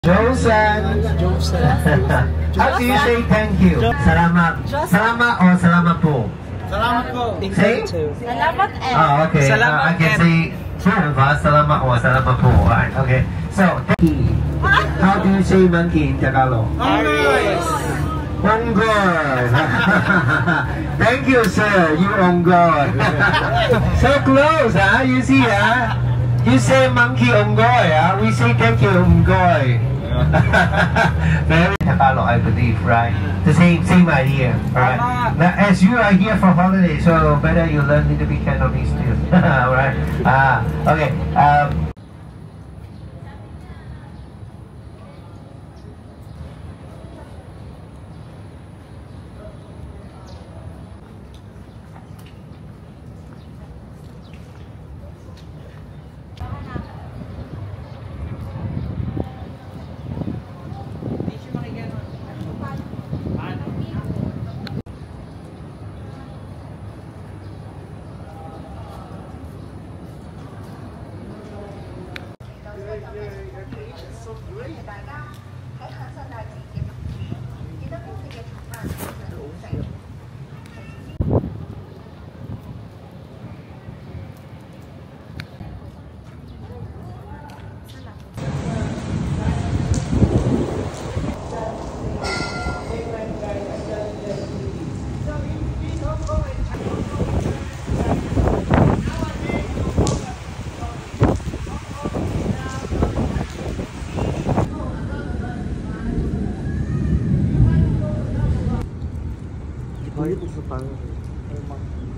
Josan. How do you say thank you? Salamat. Salamat or salamat po? Salamat po. Say? Salamat and. Oh, okay. I can say salamat or salamat po. Alright, okay. So, how do you say monkey in Tagalog? Onggoy. Thank you, sir. You onggoy. So close, huh? You see, huh? You say monkey onggoy, huh? We say thank you, onggoy. Very Tagalog, I believe, right? The same idea, right? Now, as you are here for holiday, so better you learn a little bit Cantonese too, right? Okay.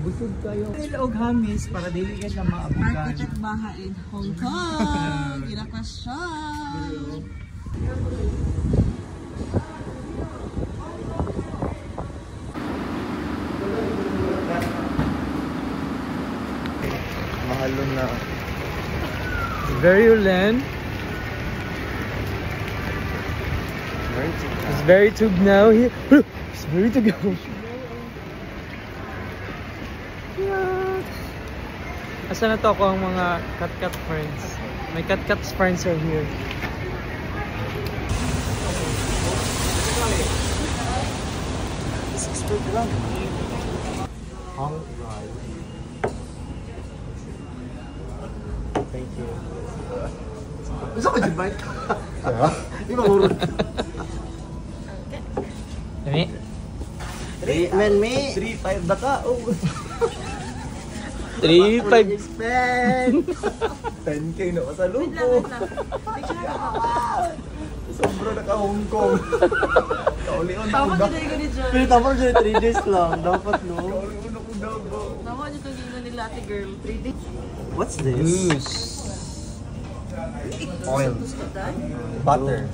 Busog kayo. Og hamis para dili ka maabugan. Market at baha in Hong Kong. Ginakasyon. Mahalon na. Very ulan. It's very tug now here. It's very tug now. Asa na to ako ang mga cat friends? My cat friends are here. Thank you. Gusto ko yung bike? Di ba murot? Dami? 3-5 ba ka? 3-5 spend! 10k na sa lupo. Sobra na ka Hong Kong. Kaulion na Tama ko dito yung ganito. pero tama siya 3 days lang. Dapat no? Kaulion na ko daw ba? Tama dito yung ganito nila ate girl. 3 days. What's this? Oil. Butter.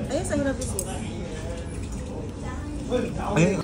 Ayun sa hirap isip. Ay,